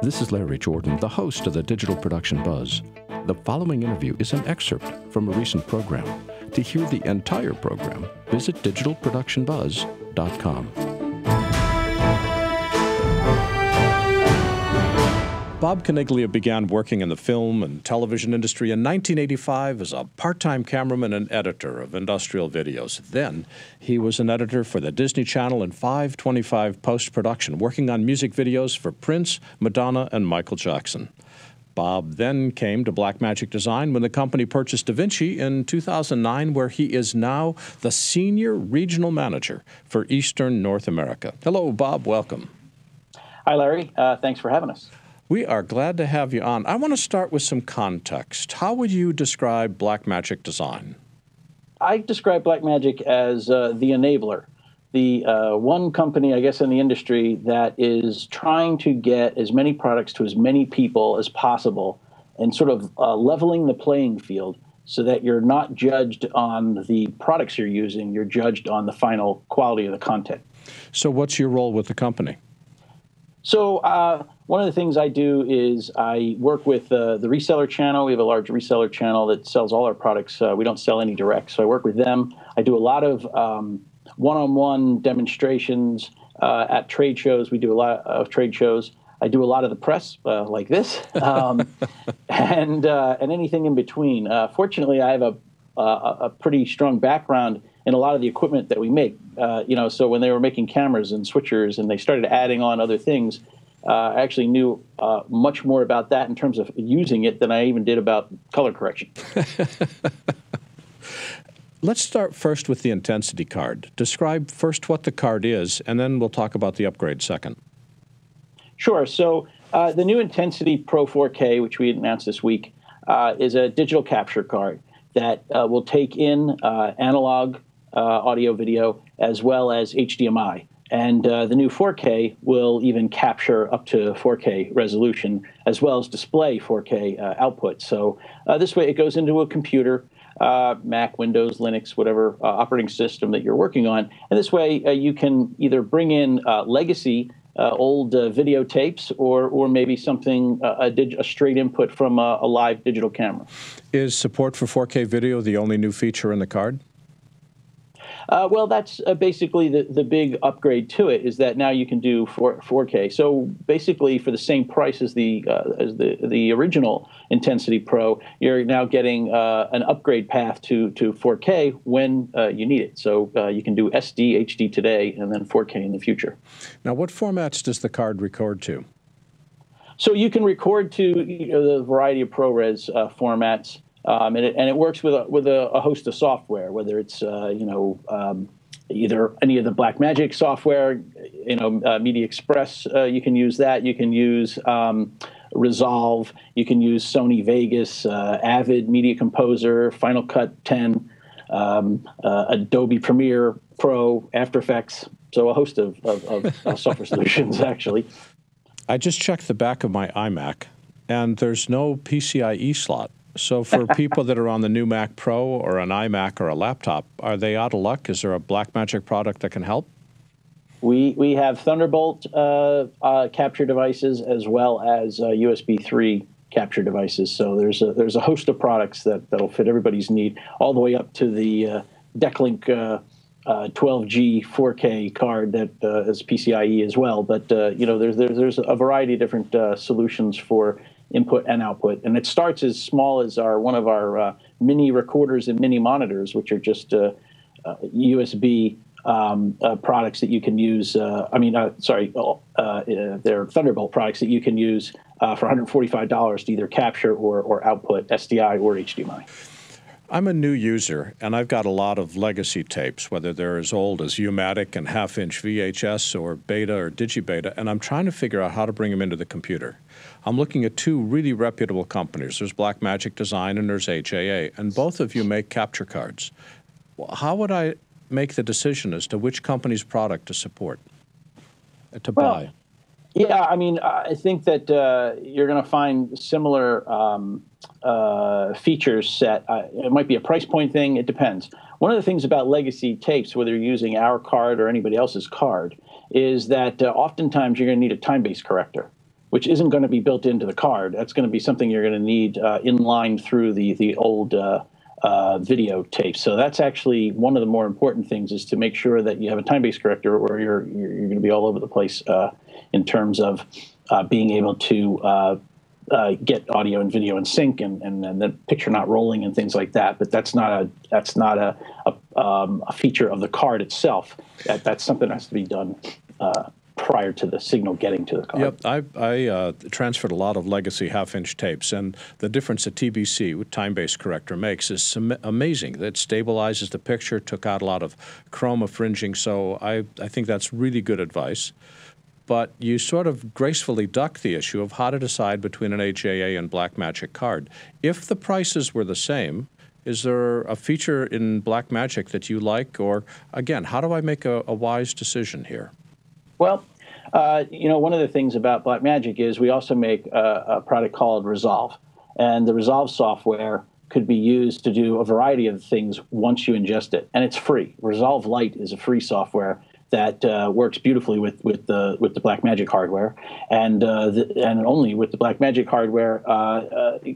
This is Larry Jordan, the host of the Digital Production Buzz. The following interview is an excerpt from a recent program. To hear the entire program, visit digitalproductionbuzz.com. Bob Caniglia began working in the film and television industry in 1985 as a part-time cameraman and editor of industrial videos. Then, he was an editor for the Disney Channel in 525 post-production, working on music videos for Prince, Madonna, and Michael Jackson. Bob then came to Blackmagic Design when the company purchased DaVinci in 2009, where he is now the Senior Regional Manager for Eastern North America. Hello, Bob. Welcome. Hi, Larry. Thanks for having us. We are glad to have you on. I want to start with some context. How would you describe Blackmagic Design? I describe Blackmagic as the enabler, the one company, I guess, in the industry that is trying to get as many products to as many people as possible and sort of leveling the playing field so that you're not judged on the products you're using, you're judged on the final quality of the content. So what's your role with the company? So one of the things I do is I work with the reseller channel. We have a large reseller channel that sells all our products. We don't sell any direct, so I work with them. I do a lot of one-on-one demonstrations at trade shows. We do a lot of trade shows. I do a lot of the press, like this, and anything in between. Fortunately, I have a pretty strong background in a lot of the equipment that we make. So when they were making cameras and switchers and they started adding on other things, I actually knew much more about that in terms of using it than I even did about color correction. Let's start first with the intensity card. Describe first what the card is, and then we'll talk about the upgrade second. Sure. So the new Intensity Pro 4K, which we announced this week, is a digital capture card that will take in analog audio video as well as HDMI. And the new 4K will even capture up to 4K resolution as well as display 4K output. So this way it goes into a computer, Mac, Windows, Linux, whatever operating system that you're working on. And this way you can either bring in legacy old videotapes or maybe something, a straight input from a live digital camera. Is support for 4K video the only new feature in the card? Well, that's basically the big upgrade to it, is that now you can do 4K. So basically, for the same price as the original Intensity Pro, you're now getting an upgrade path to 4K when you need it. So you can do SD, HD today, and then 4K in the future. Now, what formats does the card record to? So you can record to the variety of ProRes formats. And it works with a host of software, whether it's either any of the Blackmagic software, Media Express, you can use that. You can use Resolve. You can use Sony Vegas, Avid Media Composer, Final Cut 10, Adobe Premiere Pro, After Effects. So a host of software solutions, actually. I just checked the back of my iMac, and there's no PCIe slot. So for people that are on the new Mac Pro or an iMac or a laptop, are they out of luck? Is there a Blackmagic product that can help? We have Thunderbolt capture devices as well as USB 3 capture devices. So there's a host of products that'll fit everybody's need, all the way up to the Decklink 12G 4K card that is PCIe as well. But there's a variety of different solutions for input and output, and it starts as small as one of our mini recorders and mini monitors, which are just USB products that you can use. They're Thunderbolt products that you can use for $145 to either capture or output SDI or HDMI. I'm a new user, and I've got a lot of legacy tapes, whether they're as old as U-matic and half-inch VHS or Beta or Digibeta, and I'm trying to figure out how to bring them into the computer. I'm looking at two really reputable companies. There's Blackmagic Design and there's HAA, and both of you make capture cards. How would I make the decision as to which company's product to support, to buy? Yeah, I think that you're going to find similar features set. It might be a price point thing. It depends. One of the things about legacy tapes, whether you're using our card or anybody else's card, is that oftentimes you're going to need a time-based corrector, which isn't going to be built into the card. That's going to be something you're going to need inline through the old videotape. So that's actually one of the more important things, is to make sure that you have a time-based corrector, or you're going to be all over the place in terms of being able to get audio and video in sync, and the picture not rolling and things like that. But that's not a feature of the card itself. That's something that has to be done prior to the signal getting to the card. Yep, I transferred a lot of legacy half-inch tapes, and the difference that TBC, with time-based corrector, makes is amazing. That stabilizes the picture, took out a lot of chroma fringing, so I think that's really good advice. But you sort of gracefully duck the issue of how to decide between an HAA and Blackmagic card. If the prices were the same, is there a feature in Blackmagic that you like? Or, again, how do I make a wise decision here? Well, one of the things about Blackmagic is we also make a product called Resolve. And the Resolve software could be used to do a variety of things once you ingest it. And it's free. Resolve Lite is a free software that works beautifully with the Blackmagic hardware, and only with the Blackmagic hardware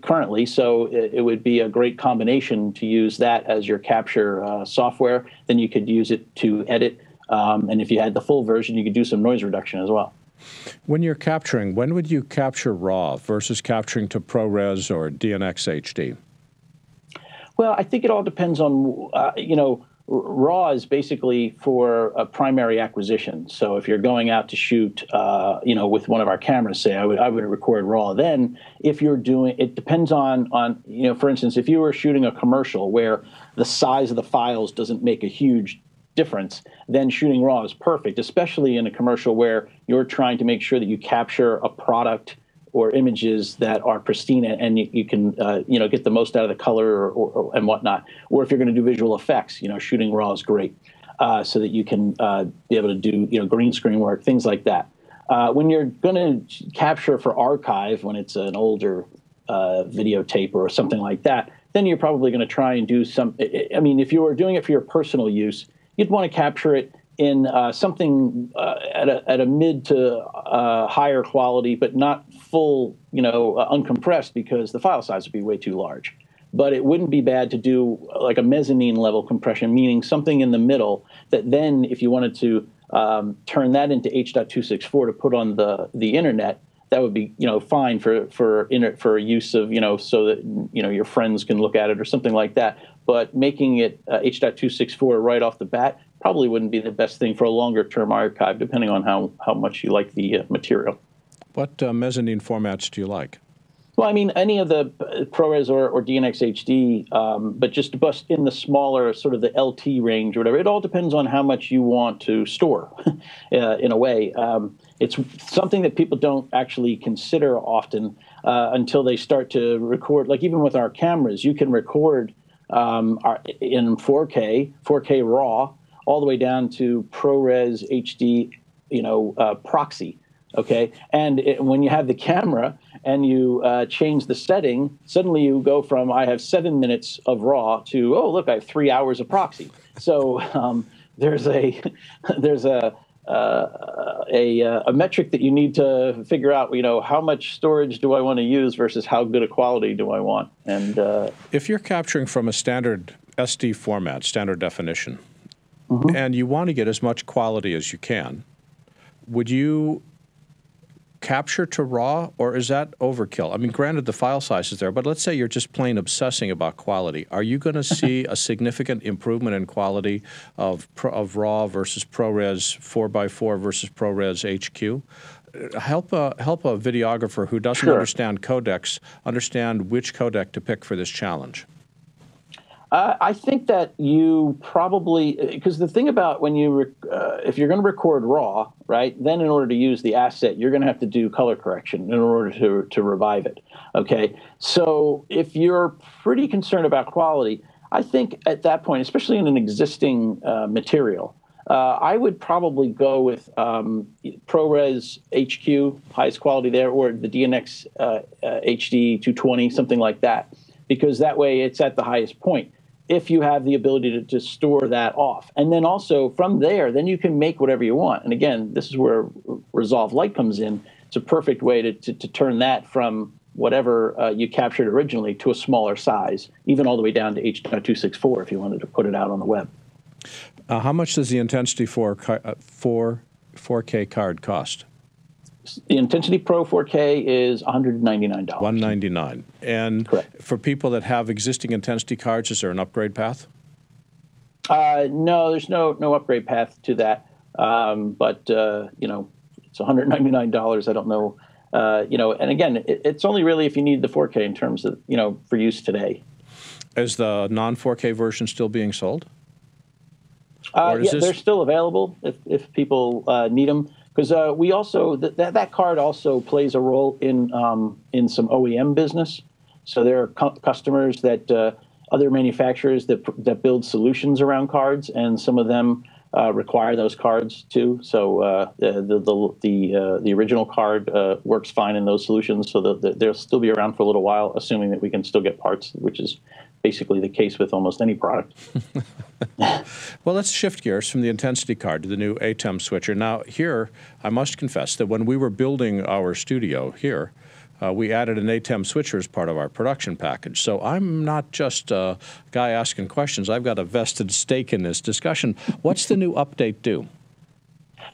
currently. So it would be a great combination to use that as your capture software. Then you could use it to edit, and if you had the full version, you could do some noise reduction as well. When you're capturing, when would you capture RAW versus capturing to ProRes or DNx HD? Well, I think it all depends on RAW is basically for a primary acquisition. So if you're going out to shoot, with one of our cameras, say, I would record RAW. Then if you're doing, it depends on, for instance, if you were shooting a commercial where the size of the files doesn't make a huge difference, then shooting RAW is perfect, especially in a commercial where you're trying to make sure that you capture a product or images that are pristine, and you can get the most out of the color and whatnot. Or if you're going to do visual effects, shooting RAW is great, so that you can be able to do green screen work, things like that. When you're going to capture for archive, when it's an older videotape or something like that, then you're probably going to try and do some. I mean, if you were doing it for your personal use, you'd want to capture it in something at a mid to higher quality, but not full, uncompressed, because the file size would be way too large. But it wouldn't be bad to do like a mezzanine level compression, meaning something in the middle that then, if you wanted to turn that into H.264 to put on the internet, that would be fine for use of so that your friends can look at it or something like that. But making it H.264 right off the bat probably wouldn't be the best thing for a longer term archive, depending on how much you like the material. What mezzanine formats do you like? Well, I mean, any of the ProRes or DNx HD, but just in the smaller sort of the LT range or whatever. It all depends on how much you want to store, in a way. It's something that people don't actually consider often until they start to record. Like even with our cameras, you can record in 4K RAW, all the way down to ProRes HD, proxy. Okay, and when you have the camera and you change the setting, suddenly you go from I have 7 minutes of RAW to look, I have 3 hours of proxy. So there's a metric that you need to figure out. How much storage do I want to use versus how good a quality do I want? And if you're capturing from a standard SD format, standard definition, mm-hmm. and you want to get as much quality as you can, would you capture to RAW, or is that overkill? I mean, granted, the file size is there, but let's say you're just plain obsessing about quality. Are you going to see a significant improvement in quality of RAW versus ProRes 4x4 versus ProRes HQ? Help a videographer who doesn't understand codecs understand which codec to pick for this challenge. I think that you probably, because the thing about when you, if you're going to record RAW, right, then in order to use the asset, you're going to have to do color correction in order to revive it, okay? So if you're pretty concerned about quality, I think at that point, especially in an existing material, I would probably go with ProRes HQ, highest quality there, or the DNx HD 220, something like that, because that way it's at the highest point, if you have the ability to store that off. And then also from there, then you can make whatever you want. And again, this is where Resolve Lite comes in. it's a perfect way to turn that from whatever you captured originally to a smaller size, even all the way down to H.264 if you wanted to put it out on the web. How much does the Intensity 4K card cost? The Intensity Pro 4K is $199. $199. And correct. For people that have existing Intensity cards, is there an upgrade path? No, there's no upgrade path to that. But you know, it's $199. I don't know. You know, and again, it's only really if you need the 4K in terms of, you know, for use today. Is the non-4K version still being sold? Yeah, they're still available if people need them. Because we also that card also plays a role in some OEM business. So there are customers that other manufacturers that build solutions around cards, and some of them require those cards too. So the original card works fine in those solutions. So they'll still be around for a little while, assuming that we can still get parts, which is basically the case with almost any product. Well, let's shift gears from the Intensity card to the new ATEM switcher. Now, here, I must confess that when we were building our studio here, we added an ATEM switcher as part of our production package. So I'm not just a guy asking questions. I've got a vested stake in this discussion. What's the new update do?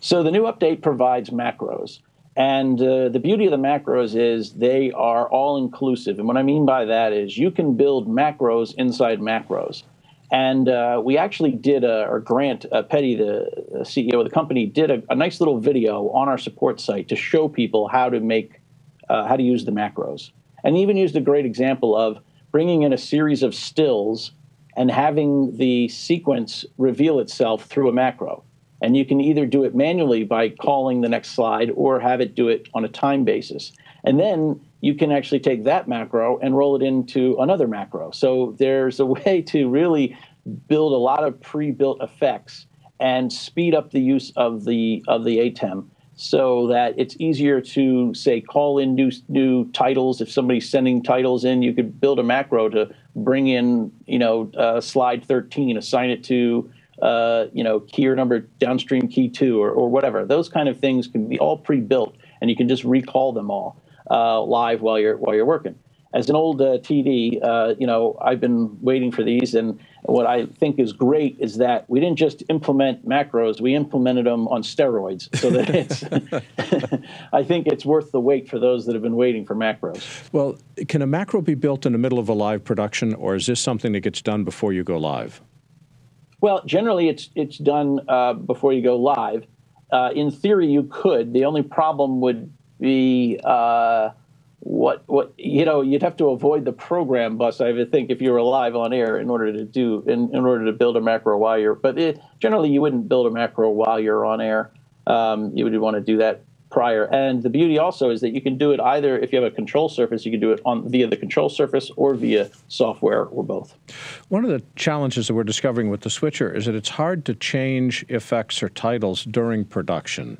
So the new update provides macros. And the beauty of the macros is they are all-inclusive. And what I mean by that is you can build macros inside macros. And we actually did, or Grant Petty, the CEO of the company, did a nice little video on our support site to show people how to use the macros. And he even used a great example of bringing in a series of stills and having the sequence reveal itself through a macro. And you can either do it manually by calling the next slide or have it do it on a time basis. And then you can actually take that macro and roll it into another macro. So there's a way to really build a lot of pre-built effects and speed up the use of the ATEM so that it's easier to, say, call in new titles. If somebody's sending titles in, you could build a macro to bring in, you know, slide 13, assign it to you know, key or number downstream key 2 or whatever. Those kind of things can be all pre-built, and you can just recall them all live while you're working. As an old TD, you know, I've been waiting for these, and what I think is great is that we didn't just implement macros, we implemented them on steroids, so that it's I think it's worth the wait for those that have been waiting for macros. Well, can a macro be built in the middle of a live production, or is this something that gets done before you go live? Well, generally it's done before you go live. In theory, you could. The only problem would be what you know, you'd have to avoid the program bus, I would think, if you were live on air in order to build a macro while you're. But generally, you wouldn't build a macro while you're on air. You would want to do that prior. And the beauty also is that you can do it either if you have a control surface, you can do it via the control surface or via software or both. One of the challenges that we're discovering with the switcher is that it's hard to change effects or titles during production.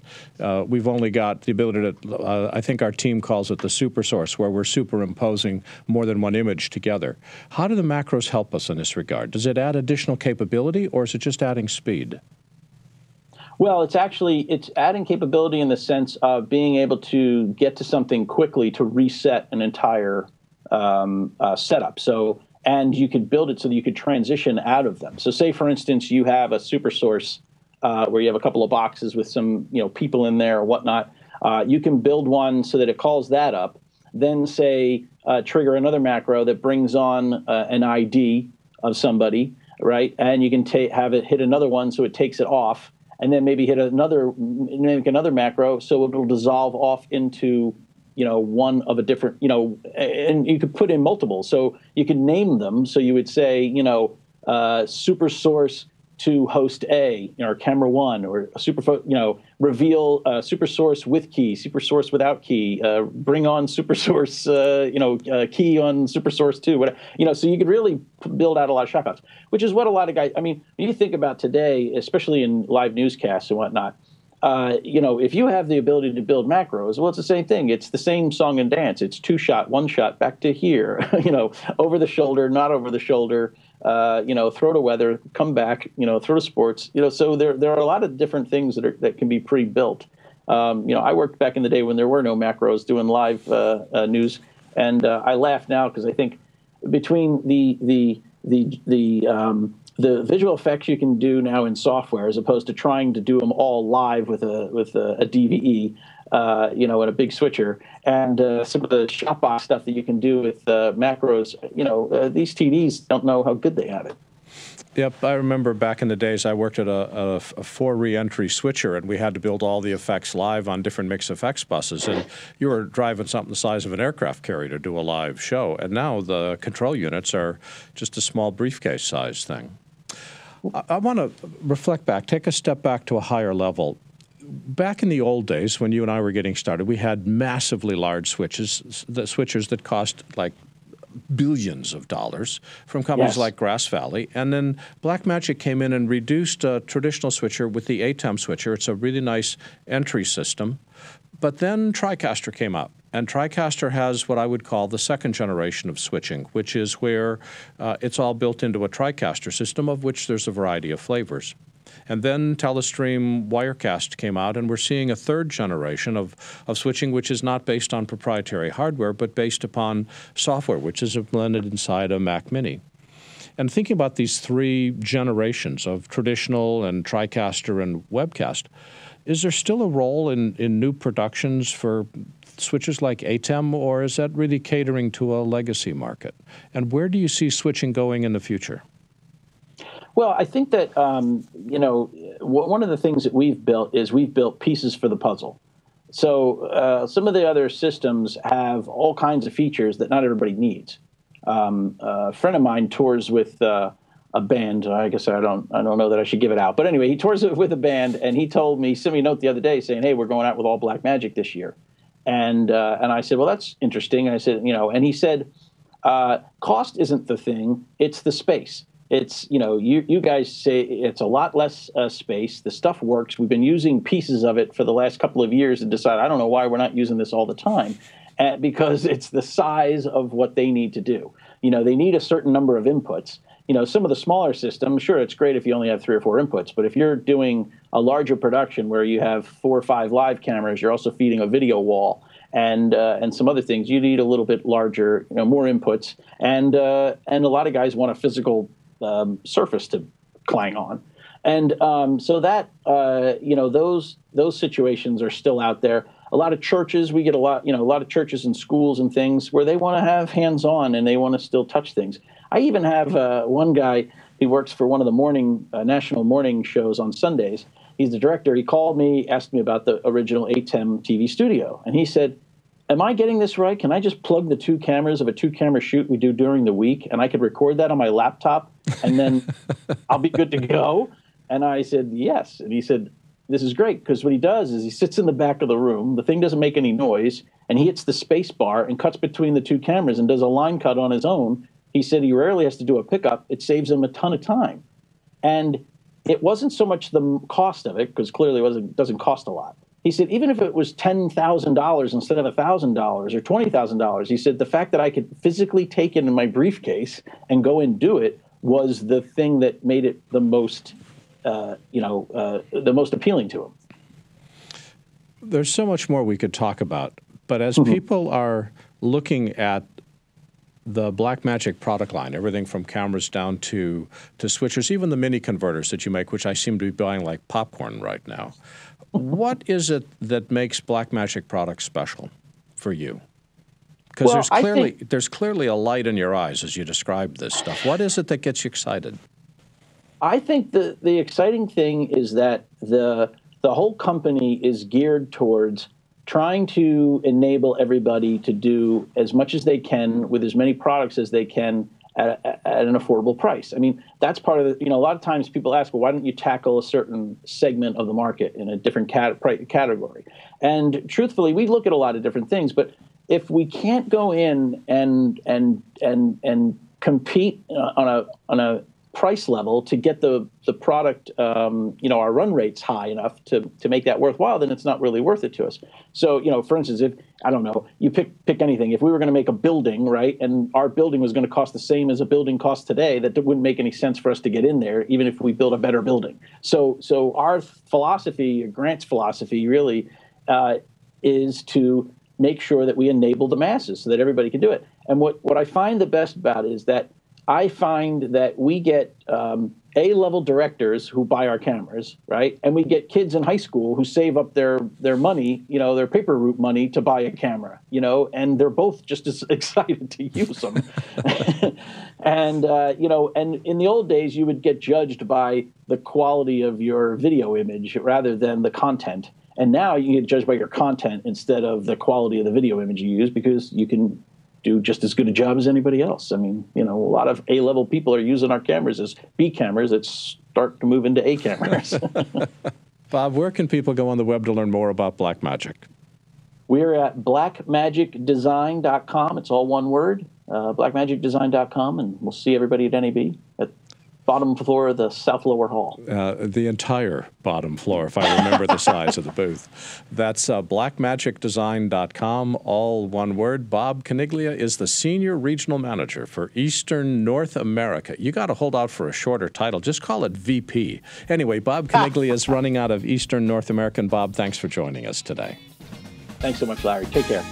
We've only got the ability to, I think our team calls it the super source, where we're superimposing more than one image together. How do the macros help us in this regard? Does it add additional capability, or is it just adding speed? Well, it's adding capability in the sense of being able to get to something quickly to reset an entire setup. So, and you could build it so that you could transition out of them. So say, for instance, you have a super source where you have a couple of boxes with some, you know, people in there or whatnot. You can build one so that it calls that up, then say trigger another macro that brings on an ID of somebody, right? And you can have it hit another one so it takes it off. And then maybe make another macro so it'll dissolve off into, you know, one of a different, you know, and you could put in multiple. So you could name them. So you would say, you know, super source to host A, you know, or camera 1, or reveal super source with key, super source without key, bring on super source, key on super source 2, whatever, you know, so you could really build out a lot of shotguns, which is what a lot of guys, I mean, when you think about today, especially in live newscasts and whatnot, you know, if you have the ability to build macros, well, it's the same thing. It's the same song and dance. It's 2 shot, 1 shot, back to here, you know, over the shoulder, not over the shoulder, you know, throw to weather, come back, you know, throw to sports, you know, so there are a lot of different things that can be pre-built. I worked back in the day when there were no macros doing live news, and I laugh now because I think between the visual effects you can do now in software, as opposed to trying to do them all live with a DVE, and a big switcher, and some of the shopbox stuff that you can do with macros, these TVs don't know how good they have it. Yep, I remember back in the days I worked at a 4 re-entry switcher, and we had to build all the effects live on different mix effects buses, and you were driving something the size of an aircraft carrier to do a live show, and now the control units are just a small briefcase size thing. I want to reflect back, take a step back to a higher level. Back in the old days when you and I were getting started, we had massively large switches, the switchers that cost like billions of dollars from companies like Grass Valley. And then Blackmagic came in and reduced a traditional switcher with the ATEM switcher. It's a really nice entry system. But then TriCaster came out. And TriCaster has what I would call the second generation of switching, which is where it's all built into a TriCaster system, of which there's a variety of flavors. And then Telestream Wirecast came out, and we're seeing a third generation of switching, which is not based on proprietary hardware, but based upon software, which is blended inside a Mac Mini. And thinking about these three generations of traditional and TriCaster and Webcast, is there still a role in new productions for switches like ATEM, or is that really catering to a legacy market? And where do you see switching going in the future? Well, I think that, one of the things that we've built is we've built pieces for the puzzle. So some of the other systems have all kinds of features that not everybody needs. A friend of mine tours with a band. I guess I don't know that I should give it out. But anyway, he tours with a band, and he told me, sent me a note the other day saying, hey, we're going out with all Blackmagic this year. And I said, well, that's interesting. And I said, and he said, cost isn't the thing, it's the space. It's, you guys say it's a lot less space. The stuff works. We've been using pieces of it for the last couple of years and decided, I don't know why we're not using this all the time, because it's the size of what they need to do. They need a certain number of inputs. Some of the smaller systems, sure, it's great if you only have 3 or 4 inputs, but if you're doing a larger production where you have 4 or 5 live cameras, you're also feeding a video wall and some other things, you need a little bit larger, more inputs, and a lot of guys want a physical surface to clang on. And so that, those situations are still out there. A lot of churches, we get a lot of churches and schools and things where they want to have hands-on and they want to still touch things. I even have one guy, he works for one of the morning, national morning shows on Sundays. He's the director. He called me, asked me about the original ATEM TV studio. And he said, am I getting this right? Can I just plug the 2 cameras of a 2-camera shoot we do during the week, and I could record that on my laptop, and then I'll be good to go? And I said, yes. And he said, this is great, because what he does is he sits in the back of the room, the thing doesn't make any noise, and he hits the space bar and cuts between the 2 cameras and does a line cut on his own. He said he rarely has to do a pickup. It saves him a ton of time. And it wasn't so much the cost of it, because clearly it doesn't cost a lot. He said, even if it was $10,000 instead of $1,000 or $20,000, he said, the fact that I could physically take it in my briefcase and go and do it was the thing that made it the most, the most appealing to him. There's so much more we could talk about, but as people are looking at the Blackmagic product line, everything from cameras down to switchers, even the mini converters that you make, which I seem to be buying like popcorn right now. What is it that makes Blackmagic products special for you? Because there's clearly a light in your eyes as you describe this stuff. What is it that gets you excited? I think the exciting thing is that the whole company is geared towards trying to enable everybody to do as much as they can with as many products as they can at an affordable price. I mean, that's part of the, a lot of times people ask, well, why don't you tackle a certain segment of the market in a different category? And truthfully, we look at a lot of different things, but if we can't go in and compete on a price level to get the product, our run rates high enough to make that worthwhile, then it's not really worth it to us. So, for instance, if, I don't know, you pick anything. If we were going to make a building, right, and our building was going to cost the same as a building costs today, that wouldn't make any sense for us to get in there, even if we build a better building. So our philosophy, Grant's philosophy, really is to make sure that we enable the masses so that everybody can do it. And what I find the best about it is that I find that we get A-level directors who buy our cameras, right? And we get kids in high school who save up their money, their paper route money to buy a camera, and they're both just as excited to use them. And, and in the old days, you would get judged by the quality of your video image rather than the content. And now you get judged by your content instead of the quality of the video image you use, because you can do just as good a job as anybody else. I mean, a lot of A-level people are using our cameras as B cameras that start to move into A cameras. Bob, where can people go on the web to learn more about Blackmagic? We're at blackmagicdesign.com. It's all one word, blackmagicdesign.com, and we'll see everybody at NAB at bottom floor of the South Lower Hall. The entire bottom floor, if I remember the size of the booth. That's blackmagicdesign.com, all one word. Bob Caniglia is the Senior Regional Manager for Eastern North America. You got to hold out for a shorter title. Just call it VP. Anyway, Bob Caniglia is running out of Eastern North America. Bob, thanks for joining us today. Thanks so much, Larry. Take care.